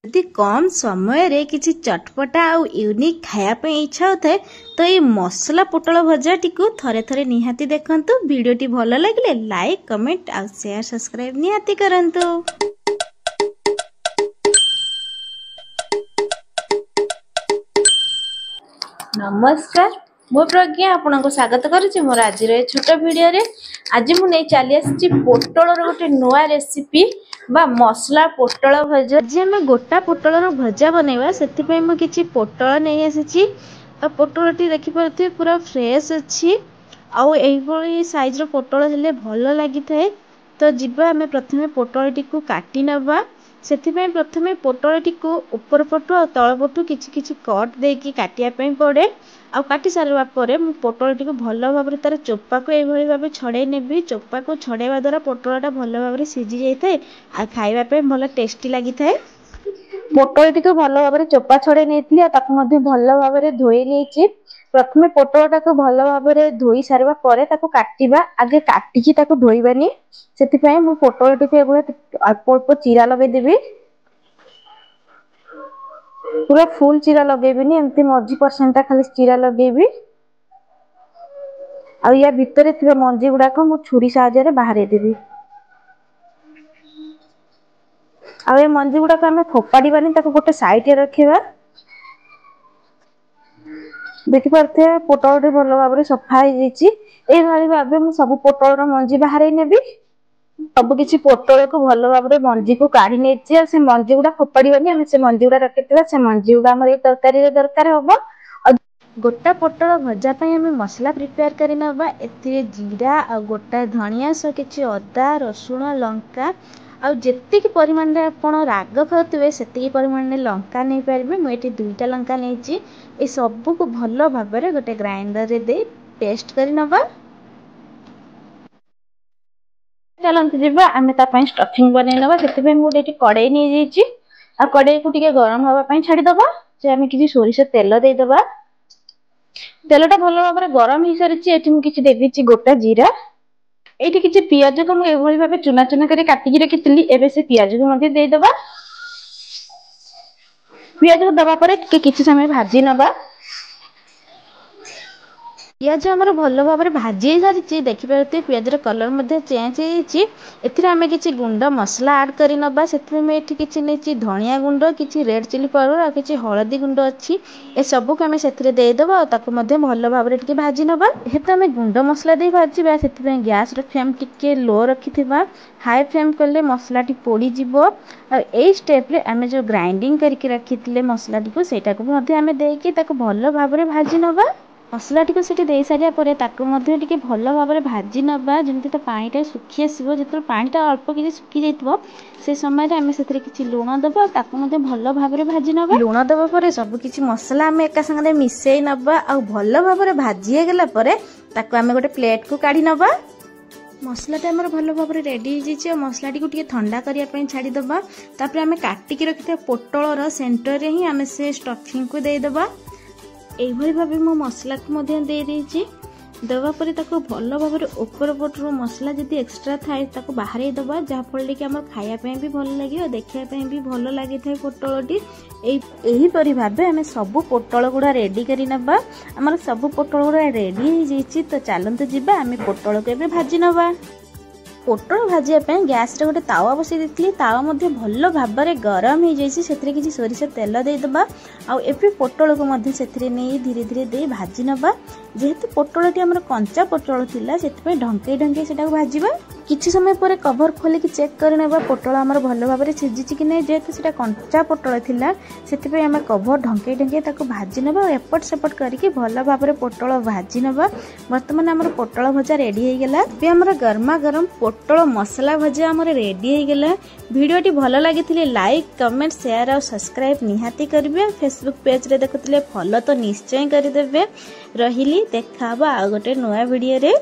यदि कम समय रे किसी चटपटा और यूनिक खाया इच्छा होता तो ये मसला पोटल भजा टी थरे थरे निहाती देखंतु। वीडियोटी भल लगे लाइक कमेंट और शेयर सब्सक्राइब निहाती करंतु। नमस्कार, मो प्रज्ञा आपन को स्वागत करुच्ची मोर आज छोट वीडियो रे। आज मुझे चली आसी पोटल गोटे नुआ रेसिपी बा मसला पोटल भजा। आज आम गोटा पोटल भजा बनवा से किसी पोटल नहीं आसी। पोटल टी देखिपे पूरा फ्रेश अच्छी आई साइज पोटल हेले भल लगी थाए। तो जीवा आम प्रथमे पोटल टी को काटी नवा। से प्रथमे पोटल टी को ऊपर पटु और तल पटु किछि कट देकी काटियापी पड़े। आ काटी सारा पर पोटल टी को भल भाव तार चोपा को यही भाव छड़े नेबी। चोपा को छड़ेवा द्वारा पोटलटा भल भाव सीझी जाए आ खाइबा भल टेस्टी लगी थाए। पोटल टी को भल भाव चोपा छड़े नहीं भल भाव धोई नहीं। प्रथमे पोटलटा को भल भाव धोई सारा पर काटिबा। आगे काटिकी धोइबानी से पोटल टी को अल्प अल्प चिरा लगेदेवी। पूरा फुल चिरा लगेबिनी, एमती मझी परसेंटा खाली चिरा लगेबी। आ या भितर थिबा मंजी गुडाक मु छुरी साहाय्य बाहर देबी। आ ए मंजी गुडाक हमें फोपाड़ीबानी, ताको गोटे साइड रे रखिबा। देखि परथे पोटल रे भल भाबरे सफा हो जाईची। ए भाली भाबे मु सब पोटल रो मंजी बाहर नेबी। सब किसी पोटल को भल भाव मंजी को काढ़ी नहीं से मंजी गुड़ा फोपाड़ीबानी। आम से मंजी गुड़ा रखी से मंजी गुड़ा आम तरकारी दरकार हम। गोटा पोटल भजा आम मसला प्रिपेयर कर नवा। ए जीरा आ गोटा धनिया सह किसी अदा रसुण लंका आ जी परिमाण में आप राग खाते से परिमाण में लंका नहीं पारे। मुझे 2टा लंका नहीं। ये सबू को भल भाव गोटे ग्राइंडर रे दे पेस्ट कर नवा। चलते जीवा आम स्टफिंग बनईनवा। से मुझे कड़े नहीं जाइए। कड़े को गरम हाँपाई छाड़ीदबा। से आम किसी सोरिष तेल देदेबा। तेलटा भल भाव गरम हो सारी किसी देवी गोटा जीरा। ये किसी पियाज को मुझे भाव चुना चुना कर काटिकी रखी। एवं से पियाज को देदेबा। पियाज को दबा पर किसी समय भाजी नवा। पियाज आमर भल भाव भाजी सारी देखिपे पियाजर कलर चेंज हो। आम किसी गुंड मसला आड कर नवा। से किसी नहीं धनिया गुंड, किसी रेड चिली पाउडर और किसी हलदी गुंड अच्छी। ए सबू को आम से देदेव और भल भाव भाजी नवा। तो आम गुंड मसला दे भाजवा। से गैस फ्लेम टिके लो रखि। हाई फ्लेम कले मसला टी पोड़ीज। यही स्टेप आम जो ग्राइंडिंग करके रखी मसला टी सेटा को आम देकी भल भाव भाजी नवा। मसला टी को दे सारा भल भाव भाजी नवा। जमी तो पानीटा सुखी आसो। जो पानीटा अल्प किसी सुखी जाइए से समय आम से किसी लुण दबा भल भाव भाजी नवा। लुण दबा पर सबकि मसला आम एका संगे मिसई नवा। आ भल भाव भाजी गला आम गोटे प्लेट को काढ़ी नवा। मसलाटा आम भल भाव रेडी हो। मसला टी ठंडा करने छाड़ीदबा। तापर आम काटिकी रखि पोटल सेंटर रे ही आम से स्टफिंग को देदेबा। यही भाव मो मसला को दे देवापर भल भाव ऊपर पटू मसला जब एक्सट्रा थाए बाहर दबा। जहाँफल कि आम खायापी भी भल लगे देखापी भी भल लगी था पोटल। यहीपरी भाव आम सब पोटल गुड़ा रेडी कर नवा। आमर सब पोटल गुड़ा रेडी हो जाइए। तो चलते जीवा आम पोटल को भाजी नवा। पोटल भाजिया गैस रे गोटे तावा बसई देती। तावा भल भाव गरम हो जाइए। से किसी सोरिष तेल देदेबा। आए पोटल को नहीं धीरे धीरे दे भाजी नवा। जेहेतु पोटल टी आमर कंचा पोटल थिला से ढंकई ढंकई से भाजवा। किछि समय पर कभर खोलिक चेक करनेबा पोटल आमर भल भाव सीझी कि नहीं। जेहेतु से कंचा पोटल थिला से आम कभर ढंकई ढंकई भाजी नवा। एपट सेपट करके भल भाव पोटल भाजी नवा। बर्तमान आमर पोटल भजा रेडी हो गला। आमर गरमा गरम पोटल मसला भजा आमर रेडी हो गला। वीडियोटी भल लगी लाइक कमेंट शेयर और सब्सक्राइब निहाती करेंगे। फेसबुक पेज रे देखुले फॉलो तो निश्चय करदे। रही देखा आ गोटे नुआ वीडियो रे।